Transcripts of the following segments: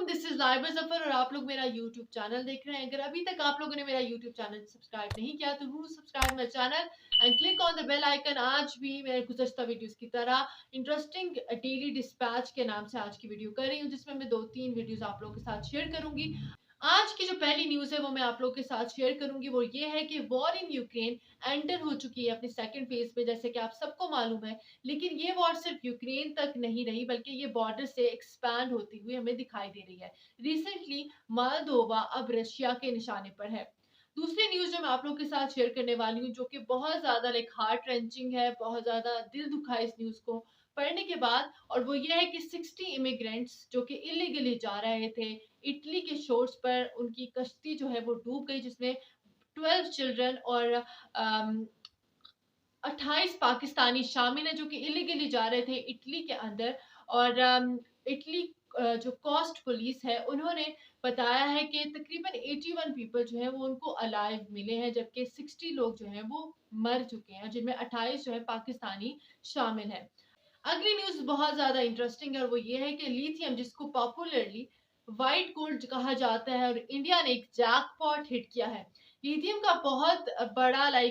वालेकुम, this is Laiba Zafar और आप लोग मेरा यूट्यूब चैनल देख रहे हैं। अगर अभी तक आप लोगों ने मेरा यूट्यूब चैनल सब्सक्राइब नहीं किया तो do subscribe my channel and click on the bell icon. आज भी मेरे गुज़श्ता वीडियोस की तरह इंटरेस्टिंग डेली डिस्पैच के नाम से आज की वीडियो कर रही हूँ, जिसमें मैं 2-3 वीडियोस आप लोगों के साथ शेयर करूंगी। आज की जो पहली न्यूज़ है वो मैं आप लोगों के साथ शेयर करूंगी। वो ये है कि वॉर इन यूक्रेन एंटर हो चुकी है अपने सेकंड फेज में, जैसे कि आप सबको मालूम है। लेकिन ये वॉर सिर्फ यूक्रेन तक नहीं रही, बल्कि ये बॉर्डर से एक्सपैंड होती हुई हमें दिखाई दे रही है। रिसेंटली मोल्दोवा अब रशिया के निशाने पर है। दूसरी न्यूज जो मैं आप लोगों के साथ शेयर करने वाली हूँ, जो कि बहुत ज्यादा हार्ट रेंचिंग है, बहुत ज्यादा दिल दुखा है इस न्यूज को पढ़ने के बाद, और वो ये है कि 60 इमिग्रेंट्स जो कि इलीगली जा रहे थे इटली के शोर्स पर, उनकी कश्ती जो है वो डूब गई, जिसमें 12 चिल्ड्रन और 28 पाकिस्तानी शामिल हैं, जो कि इलीगली जा रहे थे इटली के अंदर। और इटली जो कोस्ट पुलिस है उन्होंने बताया है कि तकरीबन 81 पीपल जो है वो उनको अलाइव मिले हैं, जबकि 60 लोग जो हैं वो मर चुके हैं, जिनमें 28 जो है पाकिस्तानी शामिल है। अगली न्यूज बहुत ज्यादा इंटरेस्टिंग है, और वो ये है कि लिथियम, जिसको पॉपुलरली व्हाइट गोल्ड कहा जाता है, और इंडिया ने एक जैकपॉट हिट किया है। लिथियम का बहुत बड़ा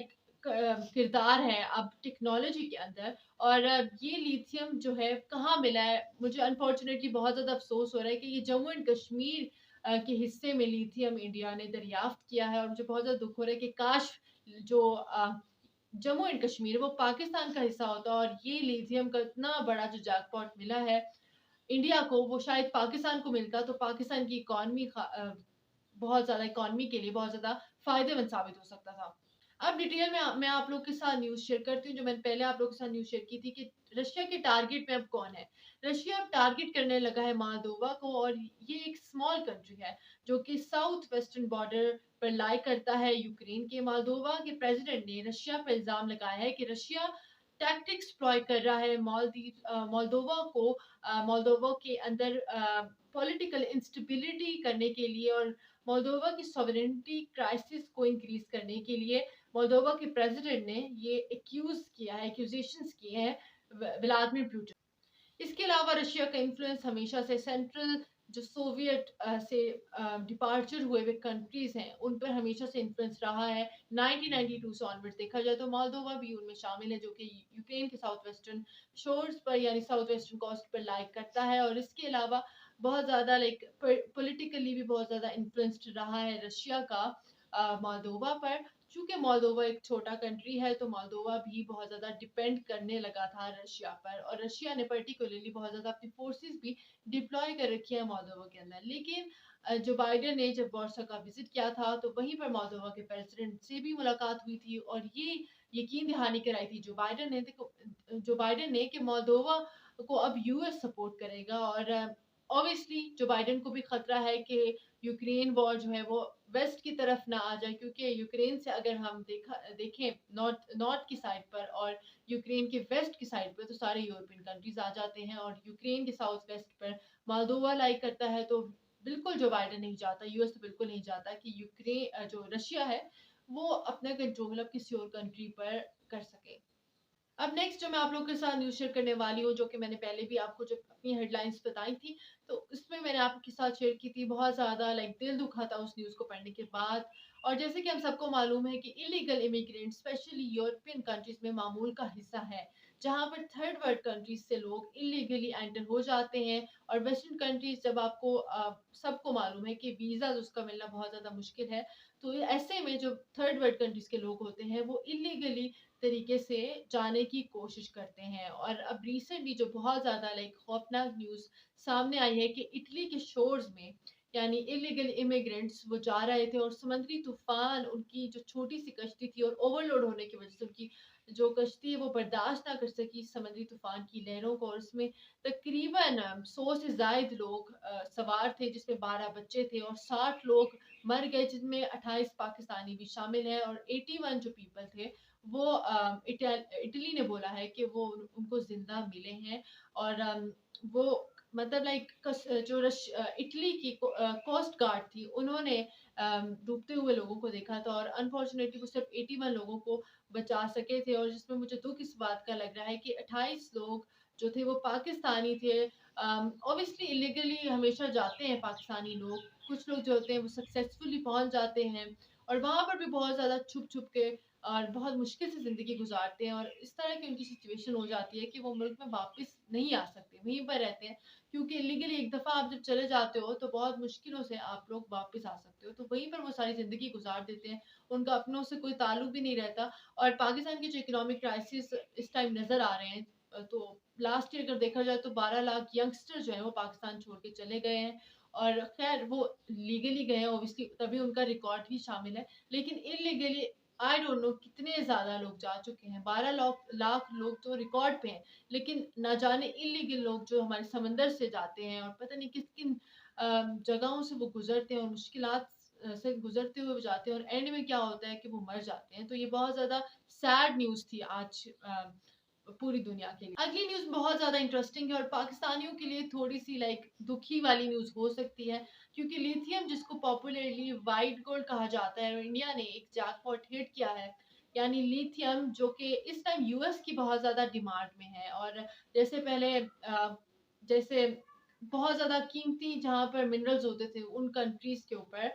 किरदार है अब टेक्नोलॉजी के अंदर। और ये लिथियम जो है कहाँ मिला है, मुझे अनफॉर्चुनेटली बहुत ज़्यादा अफसोस हो रहा है कि ये जम्मू एंड कश्मीर के हिस्से में लिथियम इंडिया ने दरियाफ्त किया है। और मुझे बहुत ज़्यादा दुख हो रहा है कि काश जो जम्मू एंड कश्मीर वो पाकिस्तान का हिस्सा होता, और ये लिथियम का इतना बड़ा जो जैकपॉट मिला है इंडिया को, वो शायद पाकिस्तान को मिलता तो पाकिस्तान की इकॉनमी बहुत ज़्यादा इकॉनमी के लिए बहुत ज़्यादा फायदेमंद साबित हो सकता था। अब डिटेल में मैं आप लोग के साथ न्यूज़ शेयर करती हूँ, जो मैंने पहले आप लोग के साथ न्यूज़ शेयर की थी कि रशिया के टारगेट में अब कौन है। रशिया अब टारगेट करने लगा है मोल्दोवा को, और ये एक स्मॉल कंट्री है जो कि साउथ वेस्टर्न बॉर्डर पर लाई करता है यूक्रेन के। मोल्दोवा के प्रेसिडेंट ने रशिया पर इल्जाम लगाया है कि रशिया टैक्टिक्स प्लॉय कर रहा है मोल्दोवा के अंदर पॉलिटिकल इंस्टेबिलिटी करने के लिए, और मोल्दोवा की सॉवरेनिटी क्राइसिस को इंक्रीज करने के लिए। मोल्दोवा के प्रेसिडेंट ने ये एक्यूजेशंस किए हैं व्लादिमीर पुतिन। इसके अलावा रशिया का इन्फ्लुएंस हमेशा से सेंट्रल जो सोवियत से डिपार्चर हुए हुए कंट्रीज हैं उन पर हमेशा से इन्फ्लुएंस रहा है। 1992 से ऑनवर्ड्स देखा जाए तो मोल्दोवा भी उनमें शामिल है, जो कि यूक्रेन के साउथ वेस्टर्न शोर्स पर यानी साउथ वेस्टर्न कोस्ट पर लाइक करता है। और इसके अलावा बहुत ज़्यादा पॉलिटिकली भी बहुत ज़्यादा इन्फ्लुएंस्ड रहा है रशिया का मोल्दोवा पर। चूंकि मोल्दोवा एक छोटा कंट्री है तो मोल्दोवा भी बहुत ज़्यादा डिपेंड करने लगा था रशिया पर, और रशिया ने पर्टिकुलरली बहुत ज़्यादा अपनी फोर्सेस भी डिप्लॉय कर रखी है मोल्दोवा के अंदर। लेकिन जो बाइडेन ने जब वार्सा का विजिट किया था तो वहीं पर मोल्दोवा के प्रेसिडेंट से भी मुलाकात हुई थी, और ये यकीन दहानी कराई थी जो बाइडेन ने कि मोल्दोवा को अब यूएस सपोर्ट करेगा। और ऑब्वियसली जो बाइडेन को भी खतरा है कि यूक्रेन वॉर जो है वो वेस्ट की तरफ ना आ जाए, क्योंकि यूक्रेन से अगर हम देखें नॉर्थ की साइड पर और यूक्रेन के वेस्ट की साइड पर, तो सारे यूरोपियन कंट्रीज आ जाते हैं, और यूक्रेन के साउथ वेस्ट पर मोल्दोवा लाई करता है। तो बिल्कुल जो बाइडेन नहीं चाहता, यूएस तो बिल्कुल नहीं चाहता कि यूक्रेन जो रशिया है वो अपना कंट्रोल अब किसी और कंट्री पर कर सके। अब नेक्स्ट जो मैं आप लोगों के साथ न्यूज़ शेयर करने वाली हूँ, जो कि मैंने पहले भी आपको जब अपनी हेडलाइंस बताई थी तो उसमें मैंने आपके साथ शेयर की थी। बहुत ज़्यादा दिल दुखा था उस न्यूज़ को पढ़ने के बाद। और जैसे कि हम सबको मालूम है कि illegal immigrant specially European countries में मामूल का हिस्सा है, जहाँ पर थर्ड वर्ल्ड कंट्रीज से लोग इलीगली एंटर हो जाते हैं। और वेस्टर्न कंट्रीज जब आपको सबको मालूम है कि वीज़ा उसका मिलना बहुत ज़्यादा मुश्किल है, तो ऐसे में जो थर्ड वर्ल्ड कंट्रीज के लोग होते हैं वो इलीगली तरीके से जाने की कोशिश करते हैं। और अब रिसेंटली जो बहुत ज़्यादा खौफनाक न्यूज़ सामने आई है कि इटली के शोर्स में यानी इलीगल इमिग्रेंट्स वो जा रहे थे, और समुद्री तूफान उनकी जो छोटी सी कश्ती थी और ओवरलोड होने की वजह से उनकी जो कश्ती है वो बर्दाश्त ना कर सकी समुद्री तूफान की लहरों को, और उसमें तकरीबन 100 से ज्यादा लोग सवार थे, जिसमें 12 बच्चे थे, और 60 लोग मर गए, जिनमें 28 पाकिस्तानी भी शामिल हैं। और 81 जो पीपल थे वो इटली ने बोला है कि वो उनको जिंदा मिले हैं। और वो मतलब इटली की कोस्ट गार्ड थी, उन्होंने डूबते हुए लोगों को देखा था, और अनफॉर्चुनेटली वो सिर्फ 81 लोगों को बचा सके थे। और जिसमें मुझे दुख इस बात का लग रहा है कि 28 लोग जो थे वो पाकिस्तानी थे, ऑब्वियसली इलीगली हमेशा जाते हैं पाकिस्तानी लोग, कुछ लोग जो होते हैं वो सक्सेसफुली पहुंच जाते हैं और वहां पर भी बहुत ज्यादा छुप छुप के और बहुत मुश्किल से ज़िंदगी गुज़ारते हैं और इस तरह की उनकी सिचुएशन हो जाती है कि वो मुल्क में वापस नहीं आ सकते, वहीं पर रहते हैं क्योंकि इलीगली एक दफ़ा आप जब चले जाते हो तो बहुत मुश्किलों से आप लोग वापस आ सकते हो, तो वहीं पर वो सारी ज़िंदगी गुज़ार देते हैं, उनका अपनों से कोई ताल्लुक भी नहीं रहता। और पाकिस्तान की जो इकोनॉमिक क्राइसिस इस टाइम नज़र आ रहे हैं, तो लास्ट ईयर अगर देखा जाए तो 12 लाख यंगस्टर जो है वो पाकिस्तान छोड़ के चले गए हैं और खैर वो लीगली गए हैं ऑब्वियसली, तभी उनका रिकॉर्ड भी शामिल है, लेकिन इलीगली आई डोंट नो कितने ज़्यादा लोग जा चुके हैं, 12 लाख लोग तो रिकॉर्ड पे हैं, लेकिन ना जाने इलीगल लोग जो हमारे समंदर से जाते हैं और पता नहीं किस किन जगहों से वो गुजरते हैं और मुश्किलात से गुजरते हुए वो जाते हैं और एंड में क्या होता है कि वो मर जाते हैं। तो ये बहुत ज़्यादा सैड न्यूज़ थी आज पूरी दुनिया के लिए। अगली न्यूज़ बहुत ज़्यादा इंटरेस्टिंग है और पाकिस्तानियों के लिए थोड़ी-सी लाइक दुखी वाली न्यूज़ हो सकती है, क्योंकि लिथियम जिसको पॉपुलरली व्हाइट गोल्ड कहा जाता है, इंडिया ने एक जैकपॉट हिट किया है। यानी लिथियम जो कि इस टाइम यूएस की बहुत ज़्यादा डिमांड में है और जैसे पहले जैसे बहुत ज़्यादा कीमती जहाँ पर मिनरल्स होते थे उन कंट्रीज़ के ऊपर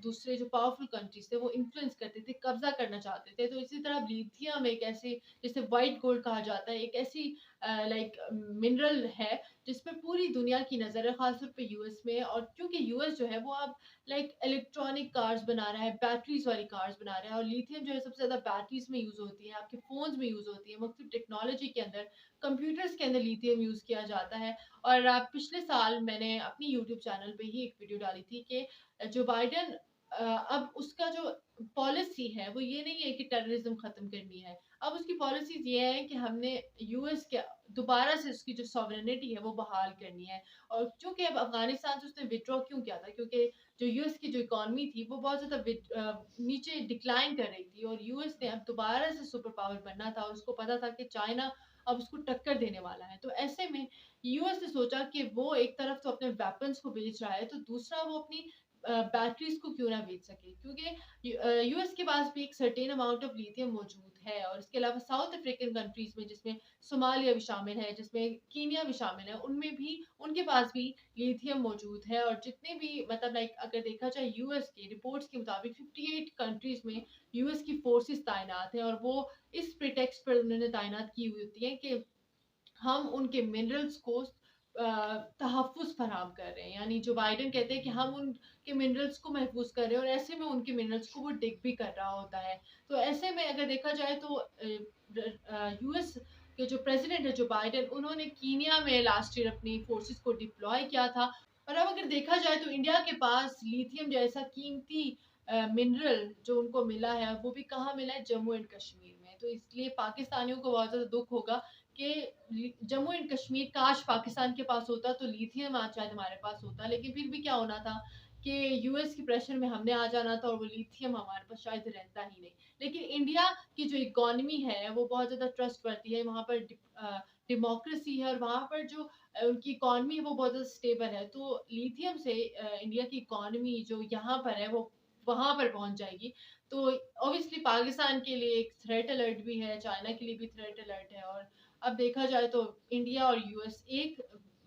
दूसरे जो पावरफुल कंट्रीज़ थे वो इन्फ्लुएंस करते थे, कब्ज़ा करना चाहते थे। तो इसी तरह लिथियम एक ऐसी, जिसे व्हाइट गोल्ड कहा जाता है, एक ऐसी लाइक मिनरल है जिस पे पूरी दुनिया की नज़र है, खासतौर पे यूएस में। और क्योंकि यूएस जो है वो अब लाइक इलेक्ट्रॉनिक कार्स बना रहा है, बैटरीज वाली कार्स बना रहा है और लिथियम जो है सबसे ज़्यादा बैटरीज में यूज़ होती है, आपके फ़ोन्स में यूज़ होती है, मुख्तलिफ टेक्नोलॉजी के अंदर, कंप्यूटर्स के अंदर लिथियम यूज़ किया जाता है। और पिछले साल मैंने अपनी यूट्यूब चैनल पे ही एक वीडियो डाली थी कि जो बाइडेन अब उसका जो पॉलिसी है वो ये नहीं है कि टेररिज्म खत्म करनी है, अब उसकी पॉलिसीज ये है कि हमने यूएस के दोबारा से उसकी जो सॉवरेनिटी है वो बहाल करनी है। और चूंकि अब अफगानिस्तान से उसने विड्रॉ क्यों किया था, क्योंकि जो यूएस की जो इकॉनमी थी वो बहुत ज़्यादा नीचे डिक्लाइन कर रही थी और यूएस ने अब दोबारा से सुपर पावर बनना था और उसको पता था कि चाइना अब उसको टक्कर देने वाला है। तो ऐसे में यूएस ने सोचा कि वो एक तरफ तो अपने वेपन्स को बेच रहा है, तो दूसरा वो अपनी बैटरीज को क्यों ना बेच सके, क्योंकि यूएस के पास भी एक सर्टेन अमाउंट ऑफ लिथियम मौजूद है। और इसके अलावा साउथ अफ्रीकन कंट्रीज में, जिसमें सोमालिया भी शामिल है, जिसमें कीनिया भी शामिल है, उनमें भी उनके पास भी लिथियम मौजूद है। और जितने भी मतलब लाइक अगर देखा जाए यूएस के रिपोर्ट्स के मुताबिक 58 कंट्रीज में यूएस की फोर्सेस तैनात हैं और वो इस प्रिटेक्स्ट पर उन्होंने तैनात की हुई होती है कि हम उनके मिनरल्स को तहफ़्फ़ुज़ फराहम कर रहे हैं। यानी जो बाइडेन कहते हैं कि हम उनके मिनरल्स को महफ़ूज़ कर रहे हैं और ऐसे में उनके मिनरल्स को वो डिग भी कर रहा होता है। तो ऐसे में अगर देखा जाए तो यूएस के जो प्रेज़िडेंट है जो बाइडेन, उन्होंने कीनिया में लास्ट ईयर अपनी फ़ोर्सेस को डिप्लॉय किया था। और अब अगर देखा जाए तो इंडिया के पास लिथियम जैसा कीमती मिनरल जो उनको मिला है, वो भी कहाँ मिला है? जम्मू एंड कश्मीर में। तो इसलिए पाकिस्तानियों को बहुत ज़्यादा दुःख होगा कि जम्मू एंड कश्मीर काश पाकिस्तान के पास होता तो लिथियम आज शायद हमारे पास होता, लेकिन फिर भी क्या होना था कि यूएस की प्रेशर में हमने आ जाना था और वो लिथियम हमारे पास शायद रहता ही नहीं। लेकिन इंडिया की जो इकोनॉमी है वो बहुत ज़्यादा ट्रस्ट करती है, वहाँ पर डेमोक्रेसी है और वहाँ पर जो उनकी इकोनॉमी है वो बहुत ज़्यादा स्टेबल है। तो लिथियम से इंडिया की इकोनॉमी जो यहाँ पर है वो वहाँ पर पहुँच जाएगी। तो ऑब्वियसली पाकिस्तान के लिए एक थ्रेट अलर्ट भी है, चाइना के लिए भी थ्रेट अलर्ट है और अब देखा जाए तो इंडिया और यूएस एक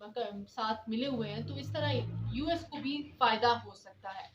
साथ मिले हुए हैं, तो इस तरह यूएस को भी फायदा हो सकता है।